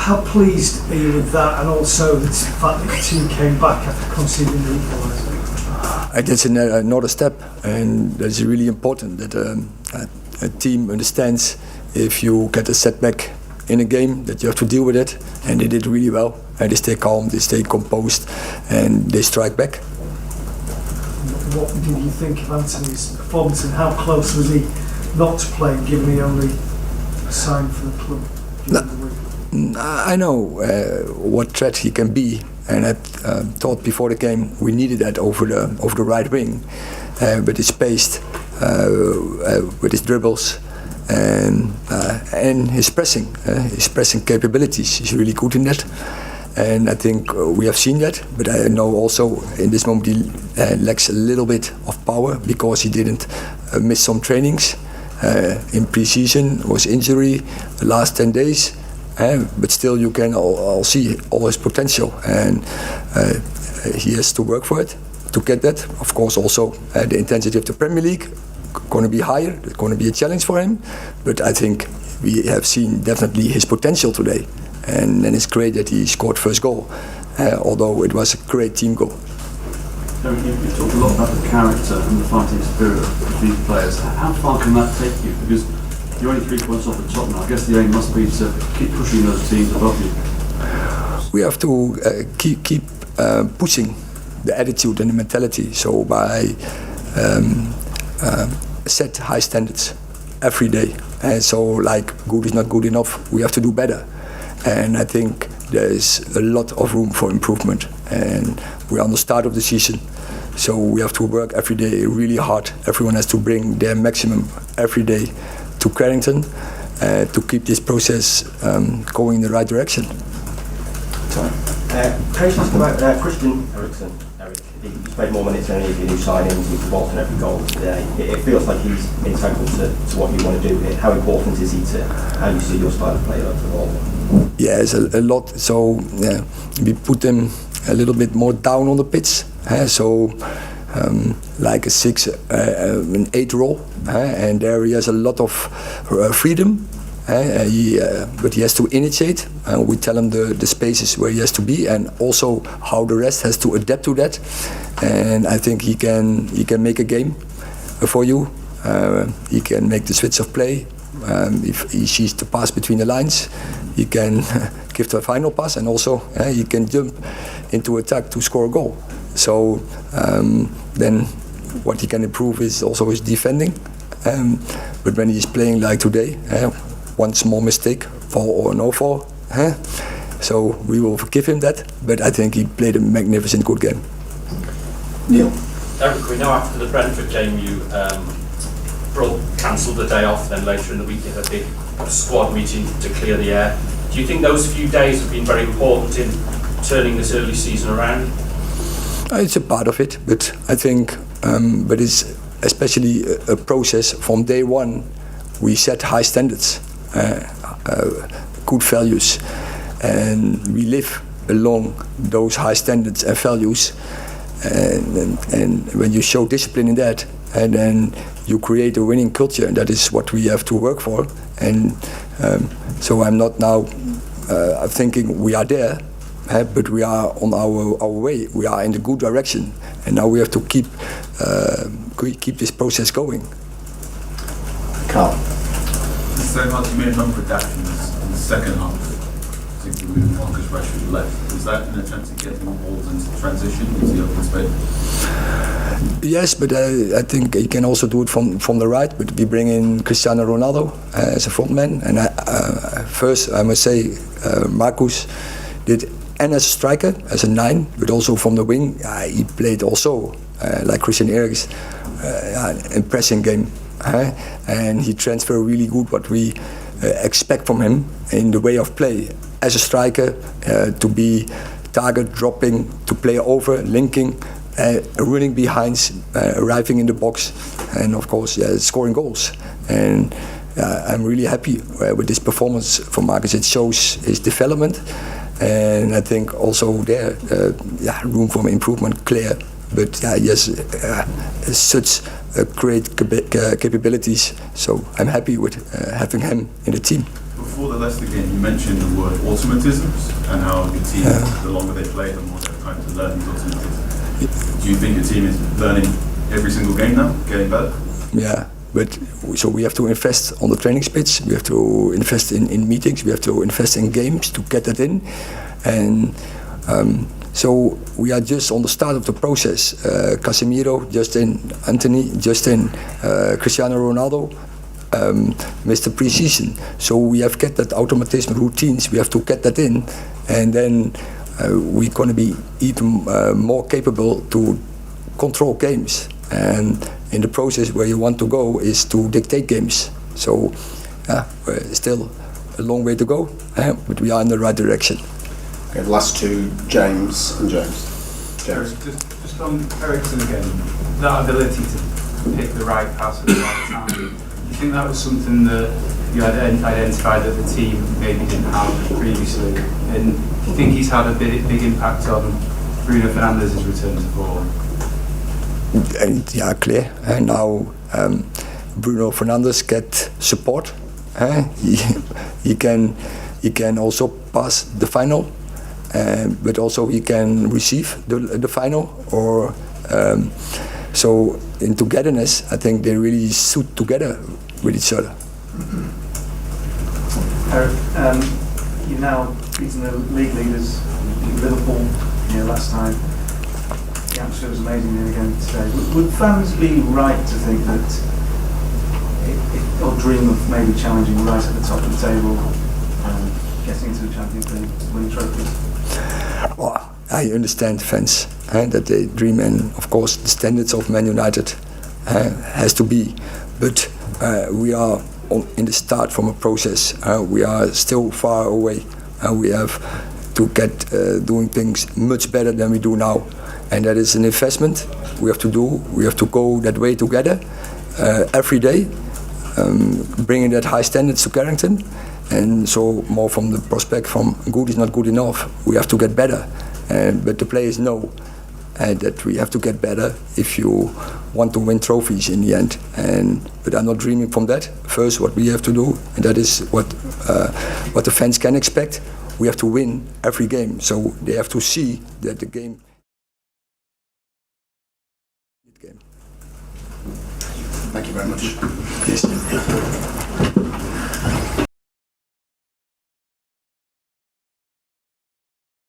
How pleased are you with that, and also the fact that the team came back after conceding the equaliser? That's another step, and that's really important that a team understands if you get a setback in a game that you have to deal with it, and they did really well. And they stay calm, they stay composed, and they strike back. What did you think of Anthony's performance, and how close was he not to playing, given he only signed for the club during the week? I know what threat he can be, and I thought before the game we needed that over the right wing, but it's spaced with his dribbles and his pressing capabilities. He's really good in that, and I think we have seen that. But I know also in this moment he lacks a little bit of power because he didn't miss some trainings in pre-season. Was injury the last 10 days. But still, you can all see all his potential, and he has to work for it to get that. Of course, also the intensity of the Premier League going to be higher. It's going to be a challenge for him. But I think we have seen definitely his potential today, and it's great that he scored first goal, although it was a great team goal. You've talked a lot about the character and the fighting spirit of these players. How far can that take you? Because you're only 3 points off the top now. I guess the aim must be to keep pushing those teams above you. We have to keep pushing the attitude and the mentality. So by set high standards every day. And so like good is not good enough. We have to do better. And I think there is a lot of room for improvement. And we're on the start of the season. So we have to work every day really hard. Everyone has to bring their maximum every day to Carrington to keep this process going in the right direction. Sorry. Can I just ask about Christian Eriksen? Erik, he's played more minutes than any of your new signings. He's involved in every goal today. It feels like he's integral to what you want to do here. How important is he to how you see your style of play overall? Yeah, it's a lot. So yeah, we put him a little bit more down on the pitch. So like a 6, an 8 role, and there he has a lot of freedom. But he has to initiate. We tell him the spaces where he has to be, and also how the rest has to adapt to that. And I think he can make a game for you. He can make the switch of play. If he sees the pass between the lines, he can give the final pass, and also he can jump into attack to score a goal. So then what he can improve is also his defending. But when he's playing like today, one small mistake, fall or no fall, so we will forgive him that. But I think he played a magnificent good game. Neil? Erik, we know after the Brentford game you cancelled the day off, then later in the week you had a big squad meeting to clear the air. Do you think those few days have been very important in turning this early season around? It's a part of it, but I think, but it's especially a process from day one. We set high standards, good values, and we live along those high standards and values. And when you show discipline in that, and then you create a winning culture, and that is what we have to work for. And so I'm not now thinking we are there. But we are on our way. We are in the good direction, and now we have to keep this process going. Carl. So much you made a number of adaptations in the second half, particularly with Marcus Rashford left. Was that an attempt to get him involved into transition into the open space? Yes, but I think he can also do it from the right. But we bring in Cristiano Ronaldo as a frontman, and first I must say Marcus did. And as a striker, as a 9, but also from the wing, he played also like Christian Erik's impressive game, and he transferred really good what we expect from him in the way of play as a striker, to be target dropping, to play over, linking, running behind, arriving in the box, and of course scoring goals. And I'm really happy with this performance from Marcus. It shows his development. And I think also there, room for improvement, clear. But he has such great capabilities. So I'm happy with having him in the team. before the Leicester game, you mentioned the word automatisms and how your team, the longer they play, the more they're trying to learn these automatisms. Do you think your team is learning every single game now, getting better? Yeah, but so we have to invest on the training pitch. We have to invest in meetings. We have to invest in games to get that in, and so we are just on the start of the process. Casemiro, Justin, Anthony, Justin, Cristiano Ronaldo. Mr. Pre-season, so we have get that automatism routines. We have to get that in, and then we're going to be even more capable to control games. And in the process, where you want to go is to dictate games. So still a long way to go, but we are in the right direction. Okay, the last two, James and James. Just on Eriksen again, that ability to pick the right pass at the right time. Do you think that was something that you had identified that the team maybe didn't have previously? And do you think he's had a big impact on Bruno Fernandes' return to form? Yeah, clear. And now Bruno Fernandes get support. He can also pass the final, but also he can receive the final. Or so in togetherness, I think they really suit together with each other. Eric, you're now beating the league leaders, Liverpool, last time. The atmosphere was amazing there again today. Would fans be right to think that, or dream of maybe challenging right at the top of the table, getting into the Champions League, winning trophies? Well, I understand fans that they dream, and of course the standards of Man United has to be, but we are in the start from a process. We are still far away. We have to get doing things much better than we do now, and that is an investment we have to do. We have to go that way together every day, bringing that high standards to Carrington, and so more from the prospect from good is not good enough. We have to get better, but the players know that we have to get better if you want to win trophies in the end. But I'm not dreaming from that. First, what we have to do, and that is what the fans can expect. We have to win every game, so they have to see that the game. Thank you very much. Yes.